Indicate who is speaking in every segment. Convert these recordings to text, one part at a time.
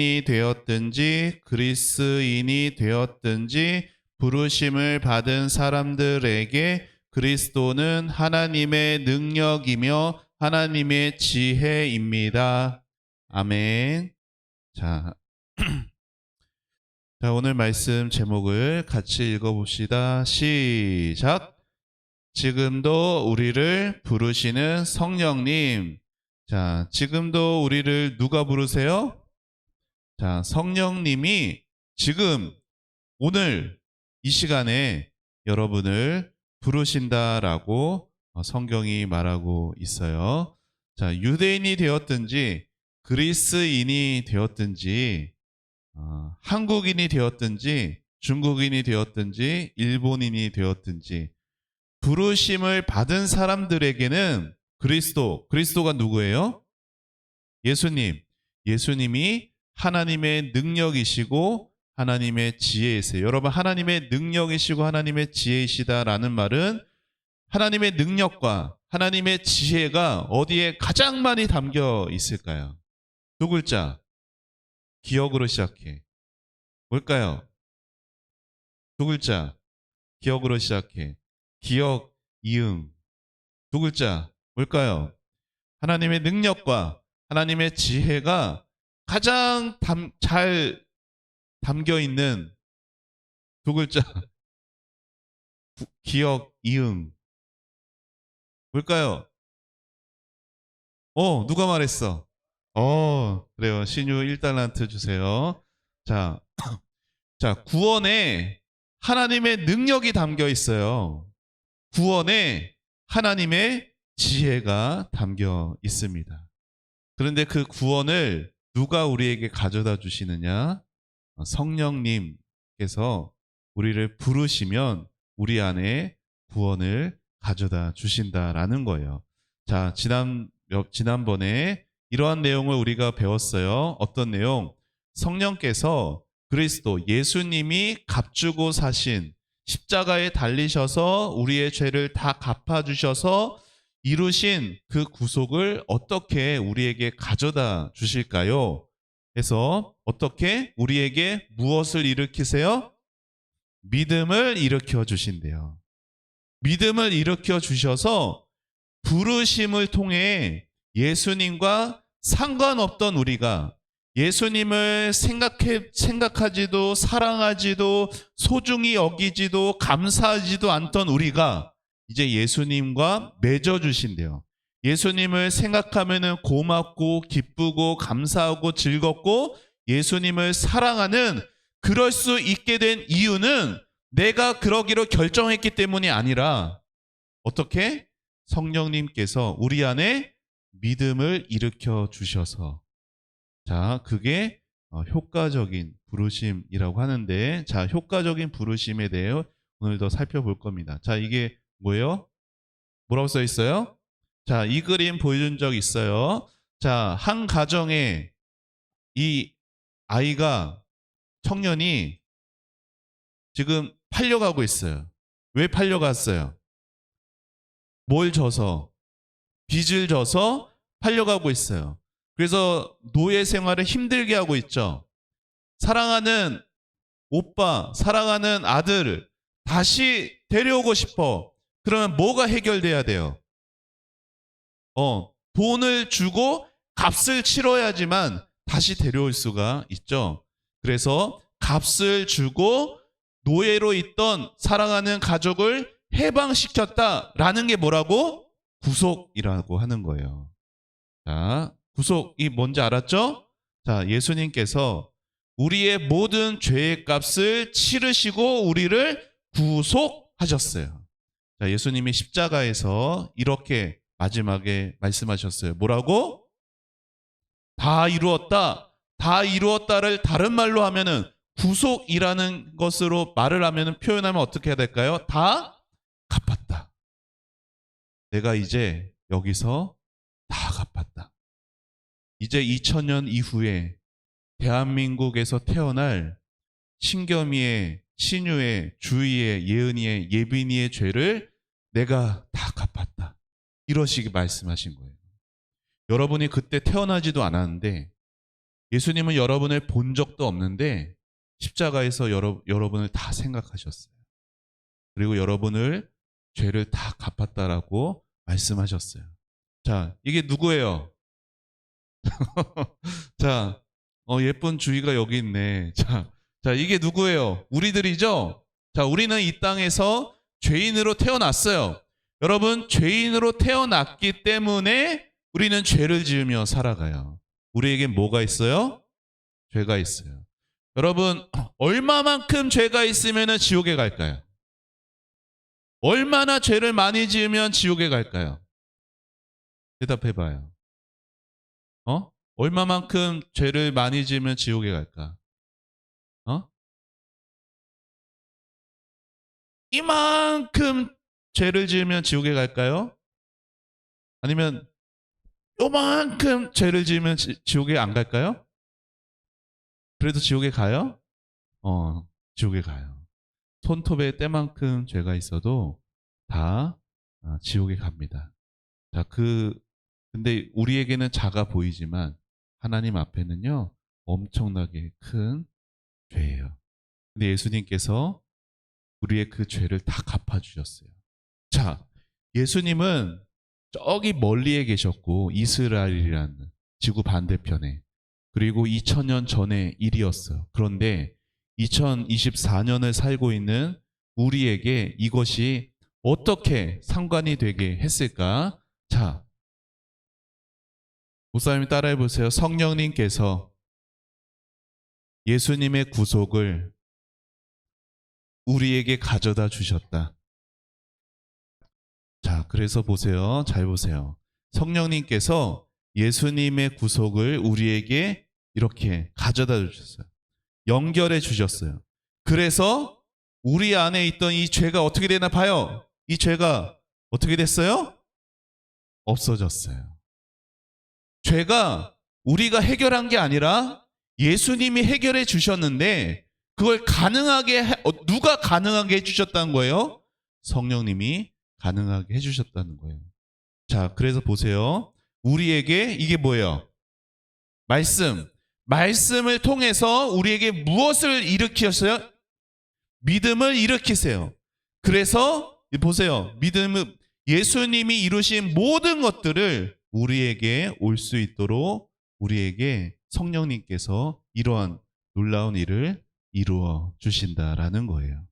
Speaker 1: 이 되었든지 그리스인이 되었든지 부르심을 받은 사람들에게 그리스도는 하나님의 능력이며 하나님의 지혜입니다. 아멘. 자, 오늘 말씀 제목을 같이 읽어봅시다. 시작. 지금도 우리를 부르시는 성령님. 자, 지금도 우리를 누가 부르세요? 자, 성령님이 지금 오늘 이 시간에 여러분을 부르신다라고 성경이 말하고 있어요. 자, 유대인이 되었든지 그리스인이 되었든지 한국인이 되었든지 중국인이 되었든지 일본인이 되었든지 부르심을 받은 사람들에게는 그리스도가 누구예요? 예수님이 하나님의 능력이시고 하나님의 지혜이세요. 여러분, 하나님의 능력이시고 하나님의 지혜이시다라는 말은 하나님의 능력과 하나님의 지혜가 어디에 가장 많이 담겨 있을까요? 두 글자, 기억으로 시작해. 뭘까요? 두 글자, 기억으로 시작해. 기억, 이응. 두 글자, 뭘까요? 하나님의 능력과 하나님의 지혜가 가장 잘 담겨 있는 두 글자, 기억, 이응. 뭘까요? 누가 말했어? 그래요. 신유 1달란트 주세요. 자, 구원에 하나님의 능력이 담겨 있어요. 구원에 하나님의 지혜가 담겨 있습니다. 그런데 그 구원을 누가 우리에게 가져다 주시느냐? 성령님께서 우리를 부르시면 우리 안에 구원을 가져다 주신다라는 거예요. 자, 지난번에 이러한 내용을 우리가 배웠어요. 어떤 내용? 성령께서 그리스도 예수님이 값주고 사신 십자가에 달리셔서 우리의 죄를 다 갚아주셔서 이루신 그 구속을 어떻게 우리에게 가져다 주실까요? 해서 어떻게 우리에게 무엇을 일으키세요? 믿음을 일으켜 주신대요. 믿음을 일으켜 주셔서 부르심을 통해 예수님과 상관없던 우리가 예수님을 생각하지도 사랑하지도 소중히 여기지도 감사하지도 않던 우리가 이제 예수님과 맺어 주신대요. 예수님을 생각하면 고맙고 기쁘고 감사하고 즐겁고 예수님을 사랑하는 그럴 수 있게 된 이유는 내가 그러기로 결정했기 때문이 아니라 어떻게? 성령님께서 우리 안에 믿음을 일으켜 주셔서 자, 그게 효과적인 부르심이라고 하는데 자, 효과적인 부르심에 대해 오늘 더 살펴볼 겁니다. 자, 이게 뭐예요? 뭐라고 써 있어요? 자, 이 그림 보여준 적 있어요. 자, 한 가정에 이 아이가 청년이 지금 팔려가고 있어요. 왜 팔려갔어요? 뭘 져서? 빚을 져서 팔려가고 있어요. 그래서 노예 생활을 힘들게 하고 있죠. 사랑하는 오빠, 사랑하는 아들을 다시 데려오고 싶어. 그러면 뭐가 해결돼야 돼요? 돈을 주고 값을 치러야지만 다시 데려올 수가 있죠. 그래서 값을 주고 노예로 있던 사랑하는 가족을 해방시켰다라는 게 뭐라고? 구속이라고 하는 거예요. 자, 구속이 뭔지 알았죠? 자, 예수님께서 우리의 모든 죄의 값을 치르시고 우리를 구속하셨어요. 자, 예수님이 십자가에서 이렇게 마지막에 말씀하셨어요. 뭐라고? 다 이루었다. 다 이루었다를 다른 말로 하면은 구속이라는 것으로 말을 하면은 표현하면 어떻게 해야 될까요? 다 갚았다. 내가 이제 여기서 다 갚았다. 이제 2000년 이후에 대한민국에서 태어날 신겸이의, 신유의, 주희의, 예은이의, 예빈이의 죄를 내가 다 갚았다. 이러시기 말씀하신 거예요. 여러분이 그때 태어나지도 않았는데 예수님은 여러분을 본 적도 없는데 십자가에서 여러분을 다 생각하셨어요. 그리고 여러분을 죄를 다 갚았다라고 말씀하셨어요. 자, 이게 누구예요? 자, 예쁜 주희가 여기 있네. 자, 이게 누구예요? 우리들이죠? 자, 우리는 이 땅에서 죄인으로 태어났어요. 여러분, 죄인으로 태어났기 때문에 우리는 죄를 지으며 살아가요. 우리에겐 뭐가 있어요? 죄가 있어요. 여러분, 얼마만큼 죄가 있으면 지옥에 갈까요? 얼마나 죄를 많이 지으면 지옥에 갈까요? 대답해봐요. 얼마만큼 죄를 많이 지으면 지옥에 갈까? 이만큼 죄를 지으면 지옥에 갈까요? 아니면 요만큼 죄를 지으면 지옥에 안 갈까요? 그래도 지옥에 가요? 지옥에 가요. 손톱에 때만큼 죄가 있어도 다 지옥에 갑니다. 자, 근데 우리에게는 작아 보이지만 하나님 앞에는요, 엄청나게 큰 죄예요. 근데 예수님께서 우리의 그 죄를 다 갚아주셨어요. 자, 예수님은 저기 멀리에 계셨고, 이스라엘이라는 지구 반대편에, 그리고 2000년 전의 일이었어요. 그런데 2024년을 살고 있는 우리에게 이것이 어떻게 상관이 되게 했을까? 자, 목사님 따라해 보세요. 성령님께서 예수님의 구속을 우리에게 가져다 주셨다. 자, 그래서 보세요. 잘 보세요. 성령님께서 예수님의 구속을 우리에게 이렇게 가져다 주셨어요. 연결해 주셨어요. 그래서 우리 안에 있던 이 죄가 어떻게 되나 봐요. 이 죄가 어떻게 됐어요? 없어졌어요. 죄가 우리가 해결한 게 아니라 예수님이 해결해 주셨는데 그걸 누가 가능하게 해주셨다는 거예요? 성령님이 가능하게 해주셨다는 거예요. 자, 그래서 보세요. 우리에게 이게 뭐예요? 말씀을 통해서 우리에게 무엇을 일으키셨어요? 믿음을 일으키세요. 그래서 보세요. 믿음은 예수님이 이루신 모든 것들을 우리에게 올 수 있도록 우리에게 성령님께서 이러한 놀라운 일을 이루어 주신다라는 거예요.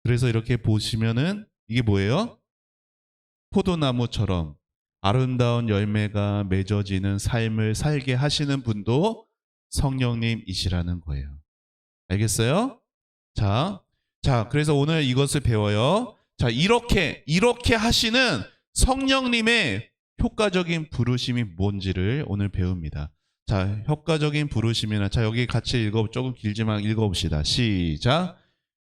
Speaker 1: 그래서 이렇게 보시면은 이게 뭐예요? 포도나무처럼 아름다운 열매가 맺어지는 삶을 살게 하시는 분도 성령님이시라는 거예요. 알겠어요? 자, 그래서 오늘 이것을 배워요. 자, 이렇게 하시는 성령님의 효과적인 부르심이 뭔지를 오늘 배웁니다. 자, 효과적인 부르심이나, 자, 여기 같이 조금 길지만 읽어봅시다. 시작.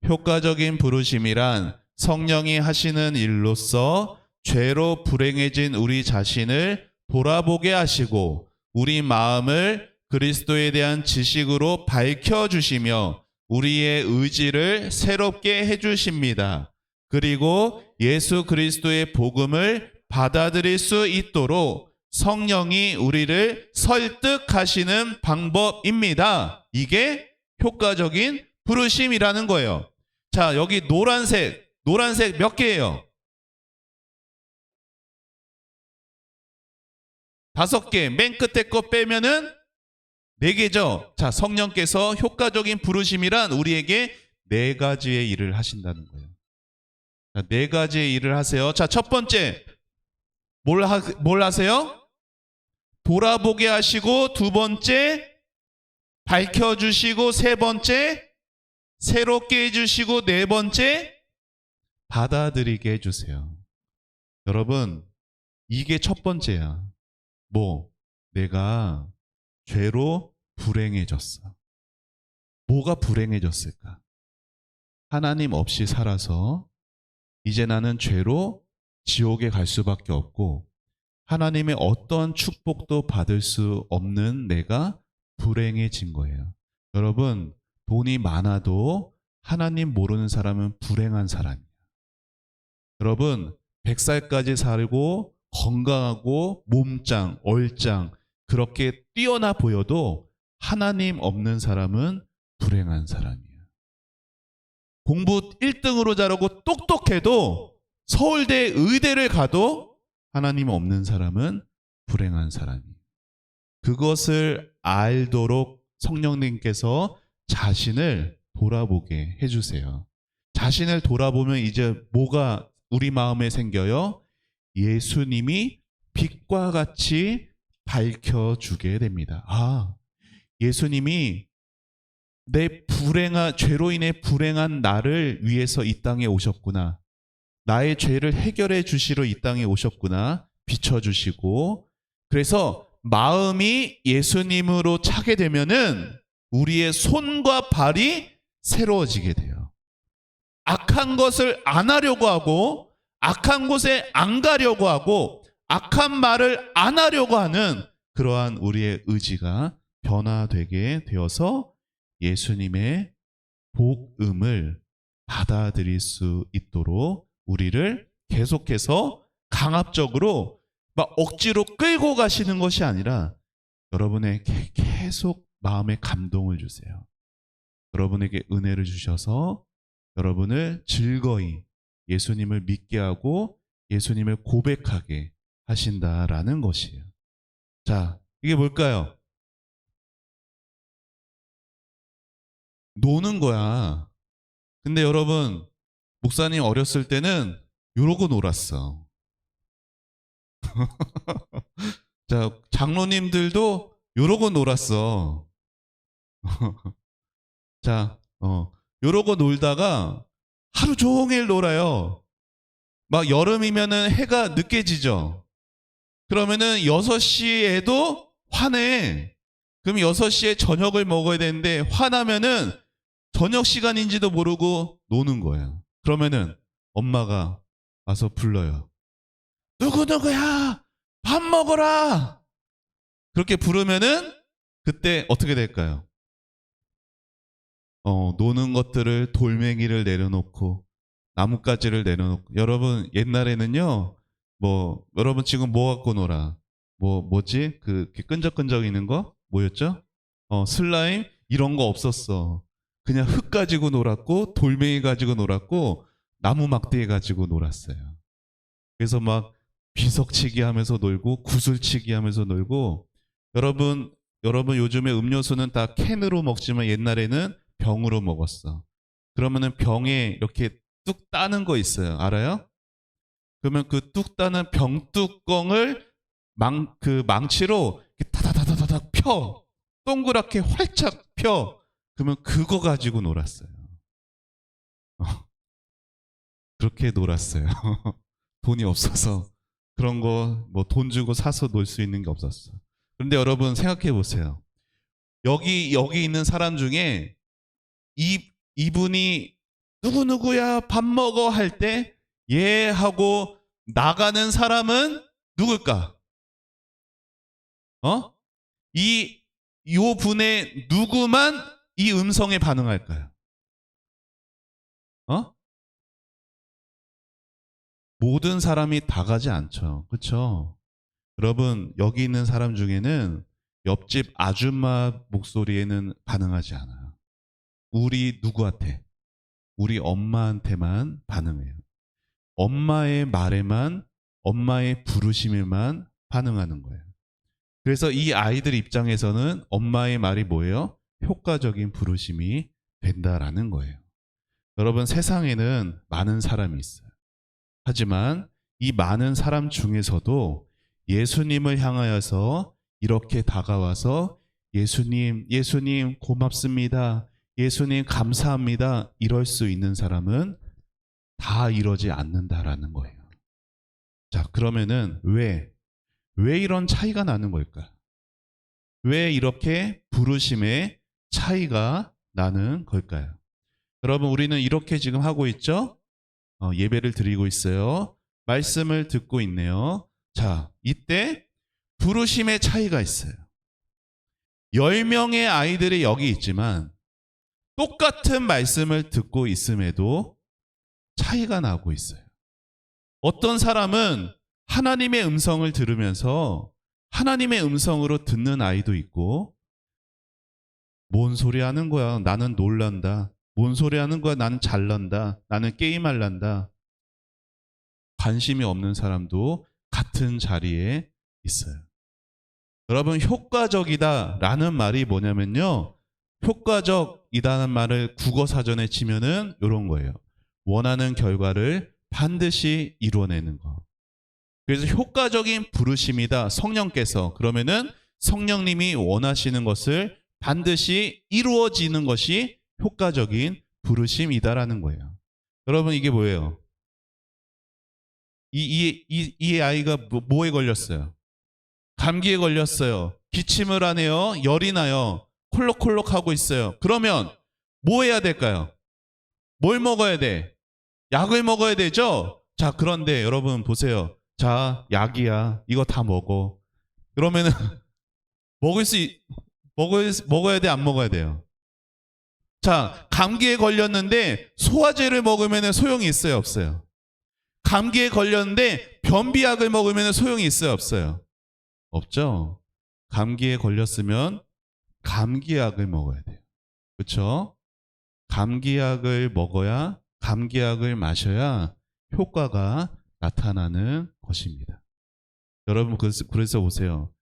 Speaker 1: 효과적인 부르심이란 성령이 하시는 일로서 죄로 불행해진 우리 자신을 돌아보게 하시고 우리 마음을 그리스도에 대한 지식으로 밝혀주시며 우리의 의지를 새롭게 해주십니다. 그리고 예수 그리스도의 복음을 받아들일 수 있도록 성령이 우리를 설득하시는 방법입니다. 이게 효과적인 부르심이라는 거예요. 자, 여기 노란색 몇 개예요? 5개. 맨 끝에 거 빼면은 4개죠. 자, 성령께서 효과적인 부르심이란 우리에게 4가지의 일을 하신다는 거예요. 자, 4가지의 일을 하세요. 자, 첫 번째 뭘 하세요? 돌아보게 하시고, 2번째 밝혀주시고, 3번째 새롭게 해주시고, 4번째 받아들이게 해주세요. 여러분, 이게 첫 번째야. 내가 죄로 불행해졌어. 뭐가 불행해졌을까? 하나님 없이 살아서 이제 나는 죄로 지옥에 갈 수밖에 없고 하나님의 어떤 축복도 받을 수 없는 내가 불행해진 거예요. 여러분, 돈이 많아도 하나님 모르는 사람은 불행한 사람이에요. 여러분, 100살까지 살고 건강하고 몸짱, 얼짱 그렇게 뛰어나 보여도 하나님 없는 사람은 불행한 사람이에요. 공부 1등으로 잘하고 똑똑해도 서울대 의대를 가도 하나님 없는 사람은 불행한 사람이에요. 그것을 알도록 성령님께서 자신을 돌아보게 해주세요. 자신을 돌아보면 이제 뭐가 우리 마음에 생겨요? 예수님이 빛과 같이 밝혀주게 됩니다. 아, 예수님이 내 죄로 인해 불행한 나를 위해서 이 땅에 오셨구나. 나의 죄를 해결해 주시러 이 땅에 오셨구나. 비춰주시고. 그래서 마음이 예수님으로 차게 되면은 우리의 손과 발이 새로워지게 돼요. 악한 것을 안 하려고 하고, 악한 곳에 안 가려고 하고, 악한 말을 안 하려고 하는 그러한 우리의 의지가 변화되게 되어서 예수님의 복음을 받아들일 수 있도록 우리를 계속해서 강압적으로 막 억지로 끌고 가시는 것이 아니라 여러분에게 계속 마음에 감동을 주세요. 여러분에게 은혜를 주셔서 여러분을 즐거이 예수님을 믿게 하고 예수님을 고백하게 하신다라는 것이에요. 자, 이게 뭘까요? 노는 거야. 근데 여러분, 목사님 어렸을 때는 이러고 놀았어. 자, 장로님들도 이러고 놀았어. 자, 이러고 놀다가 하루 종일 놀아요. 막 여름이면은 해가 늦게 지죠. 그러면은 6시에도 화내. 그럼 6시에 저녁을 먹어야 되는데 화나면은 저녁 시간인지도 모르고 노는 거예요. 그러면은 엄마가 와서 불러요. 누구누구야! 밥 먹어라! 그렇게 부르면은 그때 어떻게 될까요? 노는 것들을 돌멩이를 내려놓고 나뭇가지를 내려놓고 여러분 옛날에는요 여러분 지금 뭐 갖고 놀아? 뭐지? 이렇게 끈적끈적이는 거? 뭐였죠? 슬라임? 이런 거 없었어. 그냥 흙 가지고 놀았고 돌멩이 가지고 놀았고 나무 막대기 가지고 놀았어요. 그래서 막 비석치기 하면서 놀고 구슬치기 하면서 놀고 여러분 요즘에 음료수는 다 캔으로 먹지만 옛날에는 병으로 먹었어. 그러면은 병에 이렇게 뚝 따는 거 있어요. 알아요? 그러면 그 뚝 따는 병뚜껑을 망치로 다다다다닥 펴. 동그랗게 활짝 펴. 그러면 그거 가지고 놀았어요. 그렇게 놀았어요. 돈이 없어서 그런 거 돈 주고 사서 놀 수 있는 게 없었어. 그런데 여러분 생각해 보세요. 여기 있는 사람 중에 이분이 누구누구야 밥 먹어 할 때 예 하고 나가는 사람은 누굴까? 요 분의 누구만 이 음성에 반응할까요? 모든 사람이 다 가지 않죠. 그렇죠? 여러분 여기 있는 사람 중에는 옆집 아줌마 목소리에는 반응하지 않아요. 우리 누구한테? 우리 엄마한테만 반응해요. 엄마의 말에만, 엄마의 부르심에만 반응하는 거예요. 그래서 이 아이들 입장에서는 엄마의 말이 뭐예요? 효과적인 부르심이 된다라는 거예요. 여러분 세상에는 많은 사람이 있어요. 하지만 이 많은 사람 중에서도 예수님을 향하여서 이렇게 다가와서 예수님 고맙습니다. 예수님 감사합니다. 이럴 수 있는 사람은 다 이러지 않는다라는 거예요. 자, 그러면은 왜 이런 차이가 나는 걸까? 왜 이렇게 부르심의 차이가 나는 걸까요? 여러분 우리는 이렇게 지금 하고 있죠? 예배를 드리고 있어요. 말씀을 듣고 있네요. 자, 이때 부르심의 차이가 있어요. 10명의 아이들이 여기 있지만 똑같은 말씀을 듣고 있음에도 차이가 나고 있어요. 어떤 사람은 하나님의 음성을 들으면서 하나님의 음성으로 듣는 아이도 있고 뭔 소리 하는 거야? 나는 놀란다. 뭔 소리 하는 거야? 나는 잘난다. 나는 게임할란다. 관심이 없는 사람도 같은 자리에 있어요. 여러분, 효과적이다라는 말이 뭐냐면요. 효과적이다는 말을 국어 사전에 치면은 이런 거예요. 원하는 결과를 반드시 이루어내는 거. 그래서 효과적인 부르심이다. 성령께서. 그러면은 성령님이 원하시는 것을 반드시 이루어지는 것이 효과적인 부르심이다라는 거예요. 여러분, 이게 뭐예요? 이 아이가 뭐에 걸렸어요? 감기에 걸렸어요. 기침을 하네요. 열이 나요. 콜록콜록 하고 있어요. 그러면 뭐 해야 될까요? 뭘 먹어야 돼? 약을 먹어야 되죠? 자, 그런데 여러분 보세요. 자, 약이야. 이거 다 먹어. 그러면은 먹어야 돼, 안 먹어야 돼요? 자, 감기에 걸렸는데 소화제를 먹으면 소용이 있어요, 없어요? 감기에 걸렸는데 변비약을 먹으면 소용이 있어요, 없어요? 없죠? 감기에 걸렸으면 감기약을 먹어야 돼요. 그렇죠? 감기약을 먹어야, 감기약을 마셔야 효과가 나타나는 것입니다. 여러분, 그래서 보세요.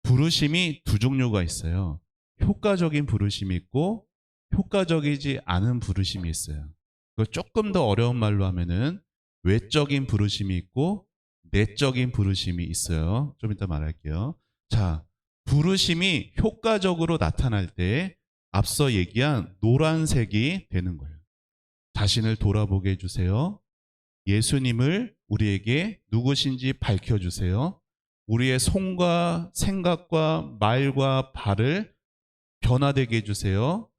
Speaker 1: 부르심이 두 종류가 있어요. 효과적인 부르심이 있고 효과적이지 않은 부르심이 있어요. 그걸 조금 더 어려운 말로 하면은 외적인 부르심이 있고 내적인 부르심이 있어요. 좀 이따 말할게요. 자, 부르심이 효과적으로 나타날 때 앞서 얘기한 노란색이 되는 거예요. 자신을 돌아보게 해주세요. 예수님을 우리에게 누구신지 밝혀주세요. 우리의 손과 생각과 말과 발을 변화되게 해주세요.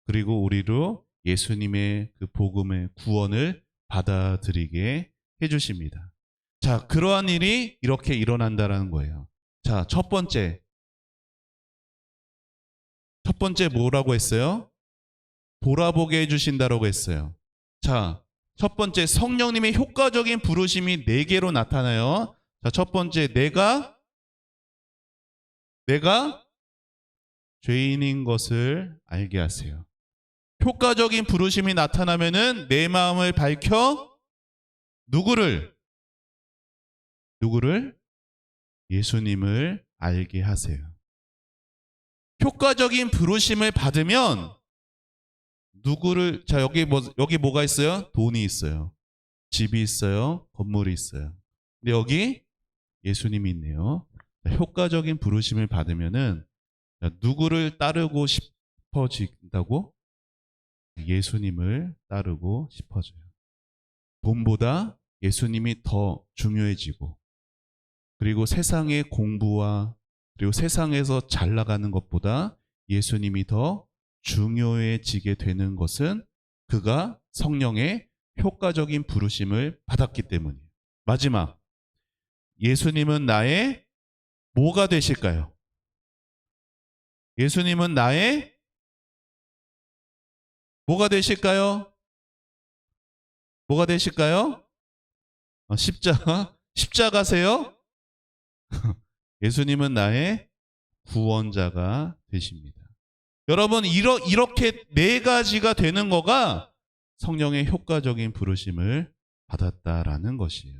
Speaker 1: 그리고 우리로 예수님의 그 복음의 구원을 받아들이게 해주십니다. 자, 그러한 일이 이렇게 일어난다는 거예요. 자, 첫 번째 뭐라고 했어요? 돌아보게 해주신다라고 했어요. 자, 첫 번째 성령님의 효과적인 부르심이 4개로 나타나요. 자, 첫 번째 내가 죄인인 것을 알게 하세요. 효과적인 부르심이 나타나면은 내 마음을 밝혀 누구를 예수님을 알게 하세요. 효과적인 부르심을 받으면 자, 여기 뭐가 있어요? 돈이 있어요. 집이 있어요. 건물이 있어요. 근데 여기 예수님이 있네요. 효과적인 부르심을 받으면은 누구를 따르고 싶어진다고? 예수님을 따르고 싶어져요. 돈보다 예수님이 더 중요해지고, 그리고 세상의 공부와 그리고 세상에서 잘 나가는 것보다 예수님이 더 중요해지게 되는 것은 그가 성령의 효과적인 부르심을 받았기 때문이에요. 마지막, 예수님은 나의 뭐가 되실까요? 예수님은 나의 뭐가 되실까요? 뭐가 되실까요? 십자가세요? 예수님은 나의 구원자가 되십니다. 여러분, 이렇게 4가지가 되는 거가 성령의 효과적인 부르심을 받았다라는 것이에요.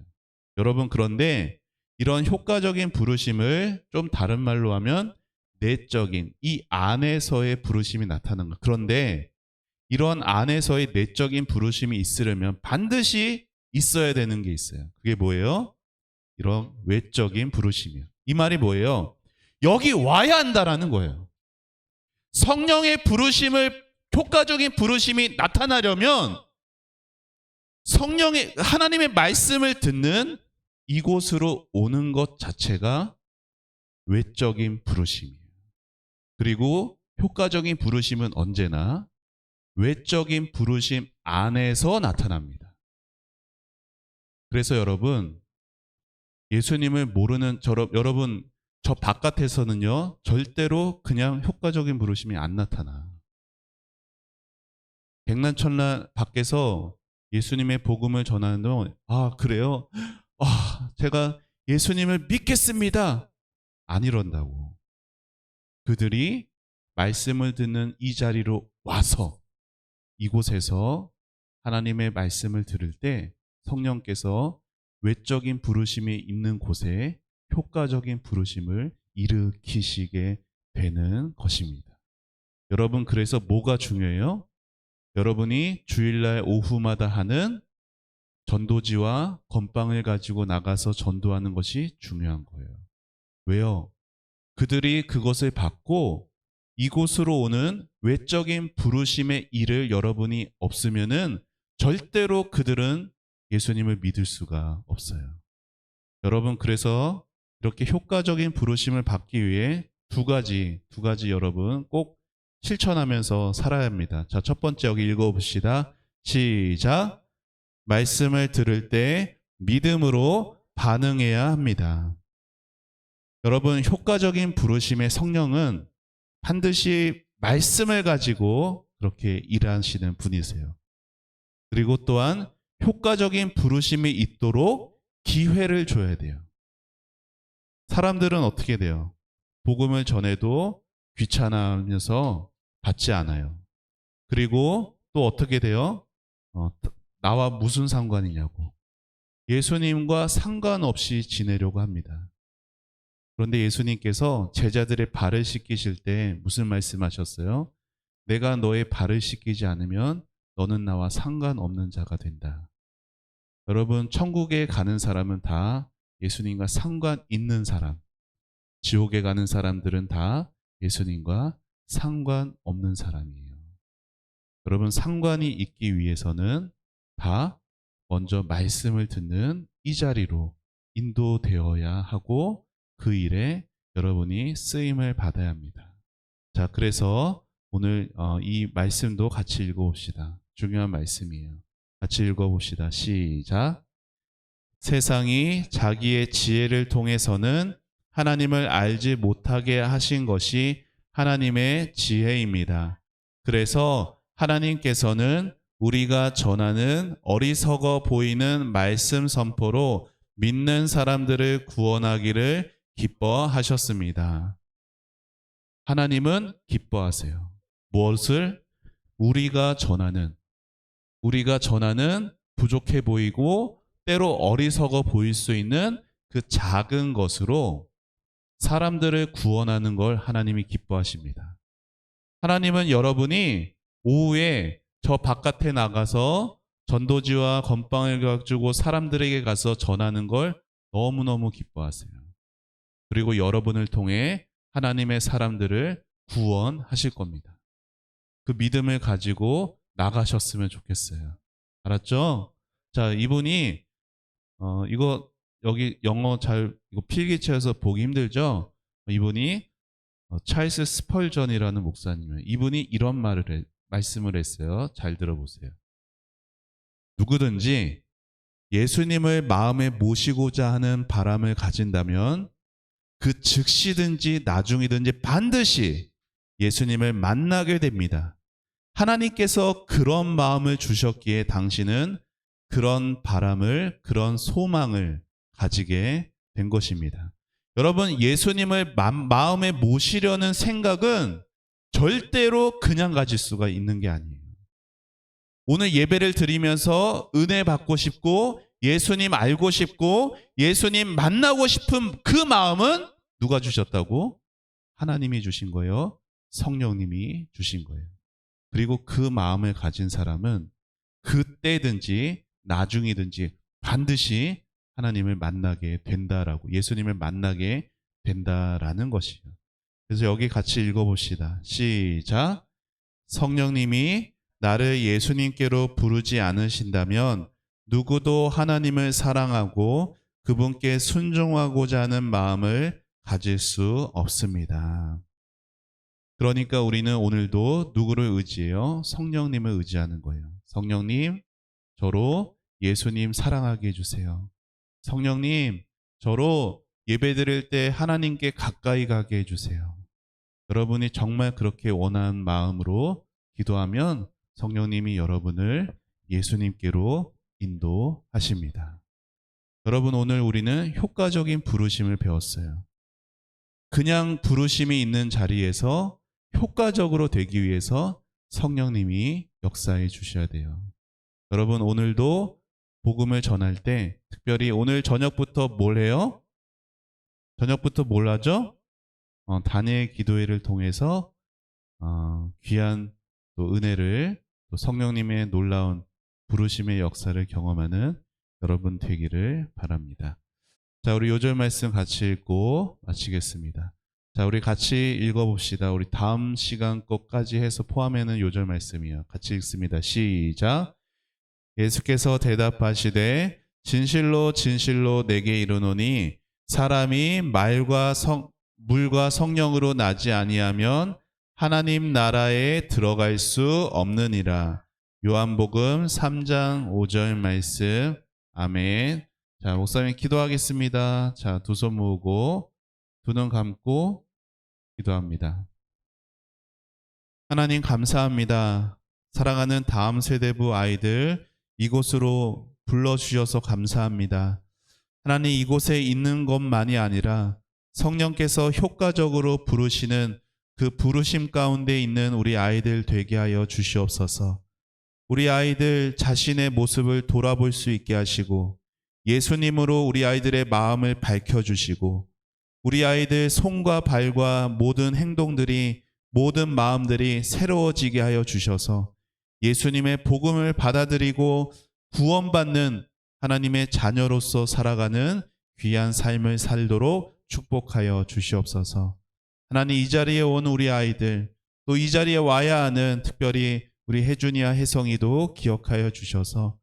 Speaker 1: 여러분, 그런데 이런 효과적인 부르심을 좀 다른 말로 하면 내적인, 이 안에서의 부르심이 나타나는 거예요. 그런데 이런 안에서의 내적인 부르심이 있으려면 반드시 있어야 되는 게 있어요. 그게 뭐예요? 이런 외적인 부르심이에요. 이 말이 뭐예요? 여기 와야 한다라는 거예요. 성령의 부르심을, 효과적인 부르심이 나타나려면 하나님의 말씀을 듣는 이곳으로 오는 것 자체가 외적인 부르심이에요. 그리고 효과적인 부르심은 언제나 외적인 부르심 안에서 나타납니다. 그래서 여러분, 예수님을 모르는 여러분, 저 바깥에서는요, 절대로 그냥 효과적인 부르심이 안 나타나. 백난천난 밖에서 예수님의 복음을 전하는 동안, 그래요? 제가 예수님을 믿겠습니다. 안 이런다고. 그들이 말씀을 듣는 이 자리로 와서 이곳에서 하나님의 말씀을 들을 때 성령께서 외적인 부르심이 있는 곳에 효과적인 부르심을 일으키시게 되는 것입니다. 여러분, 그래서 뭐가 중요해요? 여러분이 주일날 오후마다 하는 전도지와 건빵을 가지고 나가서 전도하는 것이 중요한 거예요. 왜요? 그들이 그것을 받고 이곳으로 오는 외적인 부르심의 일을 여러분이 없으면은 절대로 그들은 예수님을 믿을 수가 없어요. 여러분, 그래서 이렇게 효과적인 부르심을 받기 위해 두 가지 여러분 꼭 실천하면서 살아야 합니다. 자, 첫 번째 여기 읽어봅시다. 시작. 말씀을 들을 때 믿음으로 반응해야 합니다. 여러분, 효과적인 부르심의 성령은 반드시 말씀을 가지고 그렇게 일하시는 분이세요. 그리고 또한 효과적인 부르심이 있도록 기회를 줘야 돼요. 사람들은 어떻게 돼요? 복음을 전해도 귀찮아하면서 받지 않아요. 그리고 또 어떻게 돼요? 나와 무슨 상관이냐고. 예수님과 상관없이 지내려고 합니다. 그런데 예수님께서 제자들의 발을 씻기실 때 무슨 말씀하셨어요? 내가 너의 발을 씻기지 않으면 너는 나와 상관없는 자가 된다. 여러분, 천국에 가는 사람은 다 예수님과 상관 있는 사람, 지옥에 가는 사람들은 다 예수님과 상관없는 사람이에요. 여러분, 상관이 있기 위해서는 다 먼저 말씀을 듣는 이 자리로 인도되어야 하고 그 일에 여러분이 쓰임을 받아야 합니다. 자, 그래서 오늘 이 말씀도 같이 읽어봅시다. 중요한 말씀이에요. 같이 읽어봅시다. 시작. 세상이 자기의 지혜를 통해서는 하나님을 알지 못하게 하신 것이 하나님의 지혜입니다. 그래서 하나님께서는 우리가 전하는 어리석어 보이는 말씀 선포로 믿는 사람들을 구원하기를 기뻐하셨습니다. 하나님은 기뻐하세요. 무엇을? 우리가 전하는 부족해 보이고 때로 어리석어 보일 수 있는 그 작은 것으로 사람들을 구원하는 걸 하나님이 기뻐하십니다. 하나님은 여러분이 오후에 저 바깥에 나가서 전도지와 건빵을 가지고 사람들에게 가서 전하는 걸 너무너무 기뻐하세요. 그리고 여러분을 통해 하나님의 사람들을 구원하실 겁니다. 그 믿음을 가지고 나가셨으면 좋겠어요. 알았죠? 자, 이분이 이거 여기 영어 잘 이거 필기체에서 보기 힘들죠? 이분이 찰스 스펄전이라는 목사님이에요. 이분이 이런 말씀을 했어요. 잘 들어보세요. 누구든지 예수님을 마음에 모시고자 하는 바람을 가진다면 그 즉시든지 나중이든지 반드시 예수님을 만나게 됩니다. 하나님께서 그런 마음을 주셨기에 당신은 그런 바람을, 그런 소망을 가지게 된 것입니다. 여러분, 예수님을 마음에 모시려는 생각은 절대로 그냥 가질 수가 있는 게 아니에요. 오늘 예배를 드리면서 은혜 받고 싶고 예수님 알고 싶고 예수님 만나고 싶은 그 마음은 누가 주셨다고? 하나님이 주신 거예요. 성령님이 주신 거예요. 그리고 그 마음을 가진 사람은 그때든지 나중이든지 반드시 하나님을 만나게 된다라고, 예수님을 만나게 된다라는 것이에요. 그래서 여기 같이 읽어봅시다. 시작. 성령님이 나를 예수님께로 부르지 않으신다면 누구도 하나님을 사랑하고 그분께 순종하고자 하는 마음을 가질 수 없습니다. 그러니까 우리는 오늘도 누구를 의지해요? 성령님을 의지하는 거예요. 성령님, 저로 예수님 사랑하게 해주세요. 성령님, 저로 예배드릴 때 하나님께 가까이 가게 해주세요. 여러분이 정말 그렇게 원하는 마음으로 기도하면 성령님이 여러분을 예수님께로 인도하십니다. 여러분, 오늘 우리는 효과적인 부르심을 배웠어요. 그냥 부르심이 있는 자리에서 효과적으로 되기 위해서 성령님이 역사해 주셔야 돼요. 여러분, 오늘도 복음을 전할 때 특별히 오늘 저녁부터 뭘 해요? 저녁부터 뭘 하죠? 단의 기도회를 통해서 귀한 또 은혜를, 또 성령님의 놀라운 부르심의 역사를 경험하는 여러분 되기를 바랍니다. 자, 우리 요절 말씀 같이 읽고 마치겠습니다. 자, 우리 같이 읽어봅시다. 우리 다음 시간 것까지 해서 포함하는 요절 말씀이요. 같이 읽습니다. 시작. 예수께서 대답하시되 진실로 진실로 내게 이르노니 사람이 물과 성령으로 나지 아니하면 하나님 나라에 들어갈 수 없느니라. 요한복음 3장 5절 말씀. 아멘. 자, 목사님 기도하겠습니다. 자, 두 손 모으고 두 눈 감고 기도합니다. 하나님 감사합니다. 사랑하는 다음 세대부 아이들 이곳으로 불러주셔서 감사합니다. 하나님, 이곳에 있는 것만이 아니라 성령께서 효과적으로 부르시는 그 부르심 가운데 있는 우리 아이들 되게 하여 주시옵소서. 우리 아이들 자신의 모습을 돌아볼 수 있게 하시고 예수님으로 우리 아이들의 마음을 밝혀주시고 우리 아이들 손과 발과 모든 행동들이, 모든 마음들이 새로워지게 하여 주셔서 예수님의 복음을 받아들이고 구원받는 하나님의 자녀로서 살아가는 귀한 삶을 살도록 축복하여 주시옵소서. 하나님, 이 자리에 온 우리 아이들, 또 이 자리에 와야 하는 특별히 우리 혜준이와 혜성이도 기억하여 주셔서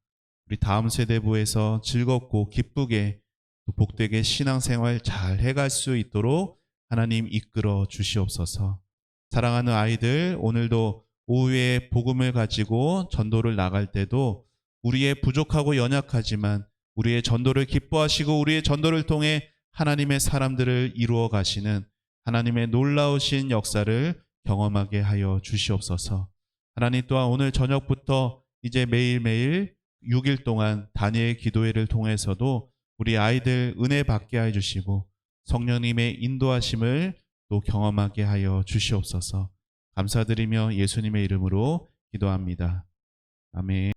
Speaker 1: 우리 다음 세대부에서 즐겁고 기쁘게 또 복되게 신앙생활 잘 해갈 수 있도록 하나님 이끌어 주시옵소서. 사랑하는 아이들, 오늘도 오후에 복음을 가지고 전도를 나갈 때도 우리의 부족하고 연약하지만 우리의 전도를 기뻐하시고 우리의 전도를 통해 하나님의 사람들을 이루어 가시는 하나님의 놀라우신 역사를 경험하게 하여 주시옵소서. 하나님, 또한 오늘 저녁부터 이제 매일매일 6일 동안 다니엘 기도회를 통해서도 우리 아이들 은혜 받게 해 주시고 성령님의 인도하심을 또 경험하게 하여 주시옵소서. 감사드리며 예수님의 이름으로 기도합니다. 아멘.